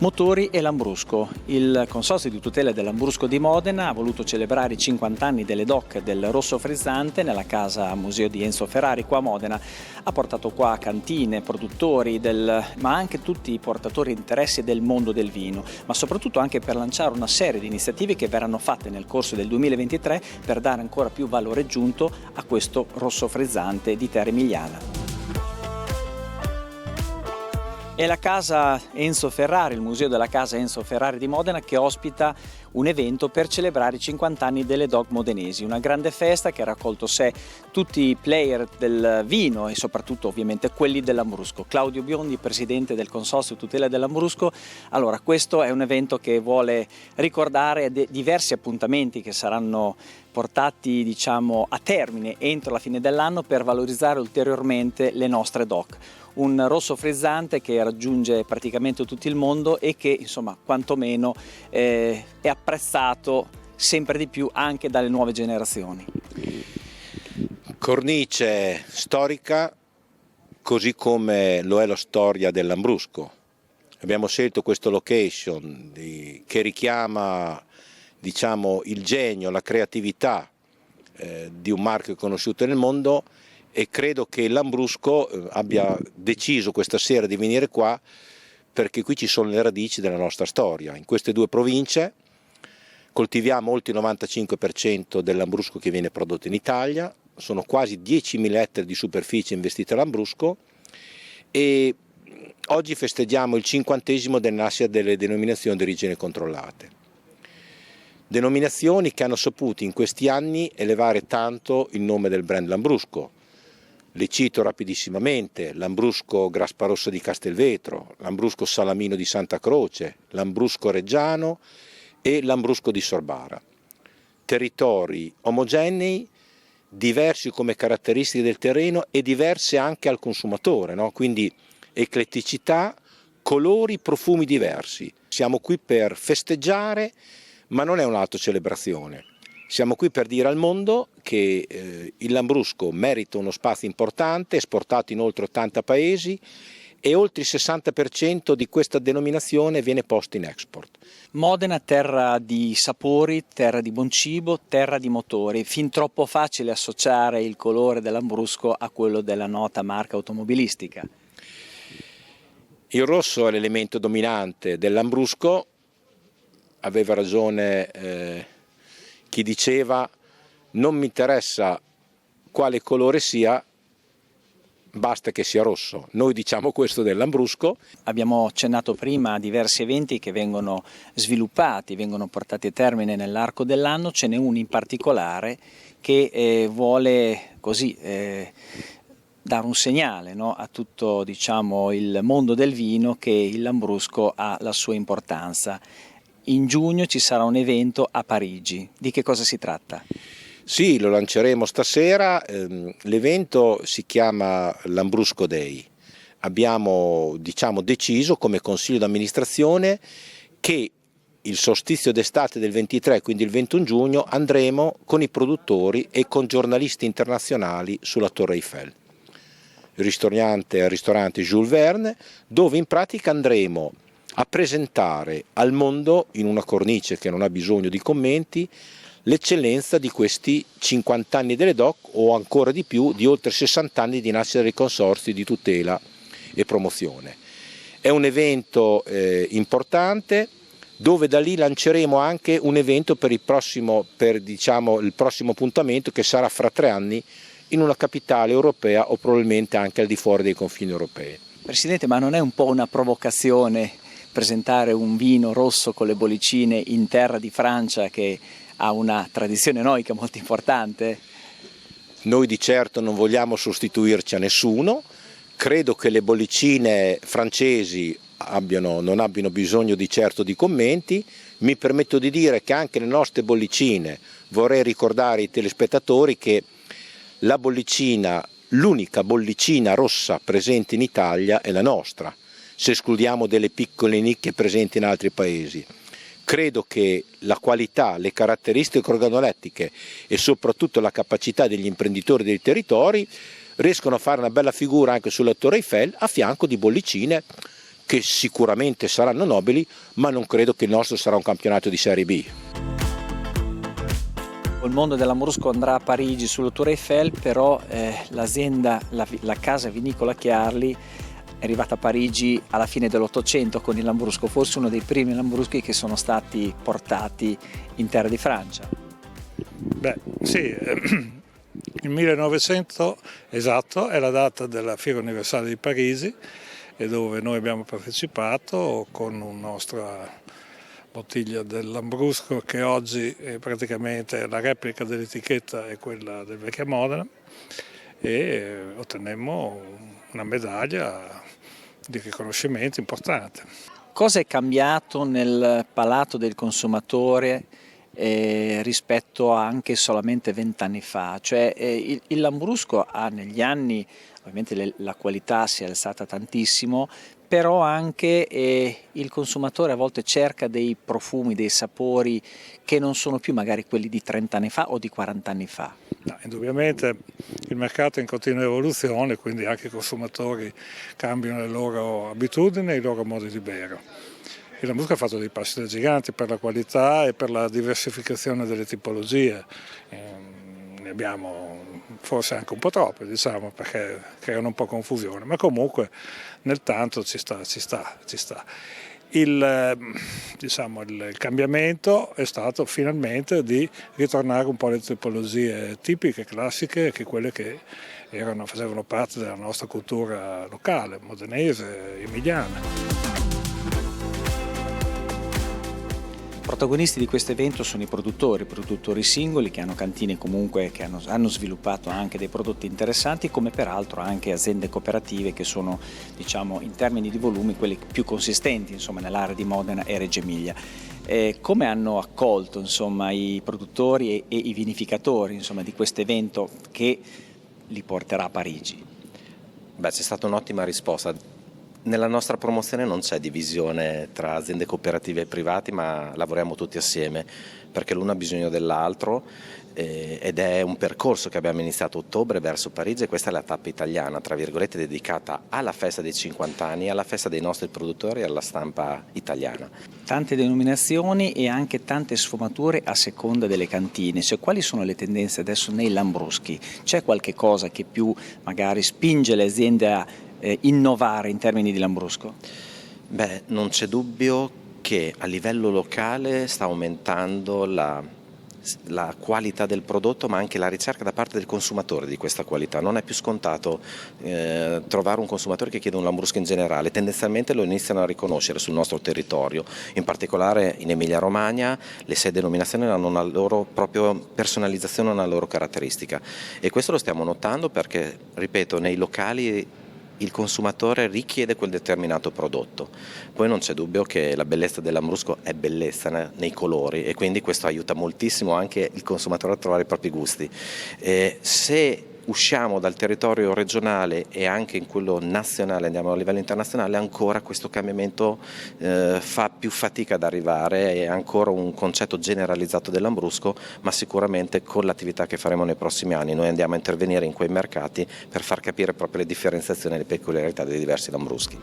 Motori e Lambrusco. Il Consorzio di tutela del Lambrusco di Modena ha voluto celebrare i 50 anni delle DOC del Rosso Frizzante nella casa museo di Enzo Ferrari qua a Modena. Ha portato qua cantine, produttori, ma anche tutti i portatori di interessi del mondo del vino, ma soprattutto anche per lanciare una serie di iniziative che verranno fatte nel corso del 2023 per dare ancora più valore aggiunto a questo Rosso Frizzante di terra emiliana. È la casa Enzo Ferrari, il museo della casa Enzo Ferrari di Modena, che ospita un evento per celebrare i 50 anni delle DOC modenesi, una grande festa che ha raccolto sé tutti i player del vino e soprattutto ovviamente quelli del Lambrusco. Claudio Biondi, presidente del Consorzio Tutela del Lambrusco. Allora, questo è un evento che vuole ricordare diversi appuntamenti che saranno portati a termine entro la fine dell'anno per valorizzare ulteriormente le nostre DOC. Un rosso frizzante che raggiunge praticamente tutto il mondo e che quantomeno è apprezzato sempre di più anche dalle nuove generazioni. Cornice storica, così come lo è la storia del Lambrusco. Abbiamo scelto questo location che richiama il genio, la creatività di un marchio conosciuto nel mondo, e credo che il Lambrusco abbia deciso questa sera di venire qua perché qui ci sono le radici della nostra storia. In queste due province coltiviamo oltre il 95% del Lambrusco che viene prodotto in Italia, sono quasi 10.000 ettari di superficie investite al Lambrusco e oggi festeggiamo il 50° del nascere delle denominazioni di origine controllate. Denominazioni che hanno saputo in questi anni elevare tanto il nome del brand Lambrusco. Le cito rapidissimamente: Lambrusco Grasparossa di Castelvetro, Lambrusco Salamino di Santa Croce, Lambrusco Reggiano e Lambrusco di Sorbara. Territori omogenei, diversi come caratteristiche del terreno e diverse anche al consumatore, no? Quindi ecletticità, colori, profumi diversi. Siamo qui per festeggiare, ma non è un'autocelebrazione. Siamo qui per dire al mondo che il Lambrusco merita uno spazio importante, esportato in oltre 80 paesi e oltre il 60% di questa denominazione viene posto in export. Modena, terra di sapori, terra di buon cibo, terra di motori. Fin troppo facile associare il colore del Lambrusco a quello della nota marca automobilistica. Il rosso è l'elemento dominante del Lambrusco. Aveva ragione chi diceva: non mi interessa quale colore sia, basta che sia rosso. Noi diciamo questo del Lambrusco. Abbiamo accennato prima a diversi eventi che vengono sviluppati, vengono portati a termine nell'arco dell'anno. Ce n'è uno in particolare che vuole dare un segnale, no, a tutto il mondo del vino, che il Lambrusco ha la sua importanza. In giugno ci sarà un evento a Parigi. Di che cosa si tratta? Sì, lo lanceremo stasera. L'evento si chiama Lambrusco Day. Abbiamo deciso come consiglio d'amministrazione che il solstizio d'estate del 23, quindi il 21 giugno, andremo con i produttori e con giornalisti internazionali sulla Torre Eiffel. Il ristorante Jules Verne, dove in pratica andremo a presentare al mondo, in una cornice che non ha bisogno di commenti, l'eccellenza di questi 50 anni delle DOC, o ancora di più, di oltre 60 anni di nascita dei consorzi di tutela e promozione. È un evento importante, dove da lì lanceremo anche un evento per il prossimo appuntamento, che sarà fra 3 anni in una capitale europea o probabilmente anche al di fuori dei confini europei. Presidente, ma non è un po' una provocazione presentare un vino rosso con le bollicine in terra di Francia, che ha una tradizione eroica molto importante? Noi di certo non vogliamo sostituirci a nessuno. Credo che le bollicine francesi non abbiano bisogno di certo di commenti. Mi permetto di dire che anche le nostre bollicine, vorrei ricordare ai telespettatori che l'unica bollicina rossa presente in Italia è la nostra, se escludiamo delle piccole nicchie presenti in altri paesi. Credo che la qualità, le caratteristiche organolettiche e soprattutto la capacità degli imprenditori dei territori riescono a fare una bella figura anche sulla Torre Eiffel, a fianco di bollicine che sicuramente saranno nobili, ma non credo che il nostro sarà un campionato di Serie B. Il mondo del Lambrusco andrà a Parigi sulla Tour Eiffel, però l'azienda, la casa vinicola Chiarli è arrivata a Parigi alla fine dell'Ottocento con il Lambrusco, forse uno dei primi Lambruschi che sono stati portati in terra di Francia. Beh, sì, il 1900 esatto è la data della Fiera Universale di Parigi, e dove noi abbiamo partecipato con una nostra bottiglia del Lambrusco, che oggi è praticamente la replica dell'etichetta è quella del Vecchia Modena, e ottenemmo una medaglia di riconoscimento importante. Cosa è cambiato nel palato del consumatore rispetto a anche solamente 20 anni fa? Cioè, il Lambrusco ha negli anni, ovviamente la qualità si è alzata tantissimo, però anche il consumatore a volte cerca dei profumi, dei sapori che non sono più magari quelli di 30 anni fa o di 40 anni fa. No, indubbiamente il mercato è in continua evoluzione, quindi anche i consumatori cambiano le loro abitudini e i loro modi di bere. Il Lambrusco ha fatto dei passi da gigante per la qualità e per la diversificazione delle tipologie. Ne abbiamo forse anche un po' troppe, diciamo, perché creano un po' confusione, ma comunque nel tanto ci sta. Il cambiamento è stato finalmente di ritornare un po' alle tipologie tipiche, classiche, che quelle che facevano parte della nostra cultura locale, modenese, emiliana. Protagonisti di questo evento sono i produttori singoli che hanno cantine comunque che hanno sviluppato anche dei prodotti interessanti, come peraltro anche aziende cooperative che sono, diciamo, in termini di volumi quelli più consistenti, insomma, nell'area di Modena e Reggio Emilia. Come hanno accolto, insomma, i produttori e i vinificatori, insomma, di questo evento che li porterà a Parigi? Beh, c'è stata un'ottima risposta. Nella nostra promozione non c'è divisione tra aziende cooperative e privati, ma lavoriamo tutti assieme perché l'uno ha bisogno dell'altro, ed è un percorso che abbiamo iniziato a ottobre verso Parigi, e questa è la tappa italiana, tra virgolette, dedicata alla festa dei 50 anni, alla festa dei nostri produttori e alla stampa italiana. Tante denominazioni e anche tante sfumature a seconda delle cantine. Cioè, quali sono le tendenze adesso nei Lambruschi? C'è qualche cosa che più magari spinge le aziende a innovare in termini di Lambrusco? Beh, non c'è dubbio che a livello locale sta aumentando la qualità del prodotto, ma anche la ricerca da parte del consumatore di questa qualità. Non è più scontato trovare un consumatore che chiede un Lambrusco in generale, tendenzialmente lo iniziano a riconoscere sul nostro territorio, in particolare in Emilia Romagna le 6 denominazioni hanno una loro proprio personalizzazione, una loro caratteristica, e questo lo stiamo notando perché, ripeto, nei locali il consumatore richiede quel determinato prodotto. Poi non c'è dubbio che la bellezza del Lambrusco è bellezza nei colori, e quindi questo aiuta moltissimo anche il consumatore a trovare i propri gusti. Se usciamo dal territorio regionale e anche in quello nazionale, andiamo a livello internazionale, ancora questo cambiamento fa più fatica ad arrivare, è ancora un concetto generalizzato del Lambrusco, ma sicuramente con l'attività che faremo nei prossimi anni noi andiamo a intervenire in quei mercati per far capire proprio le differenziazioni e le peculiarità dei diversi Lambruschi.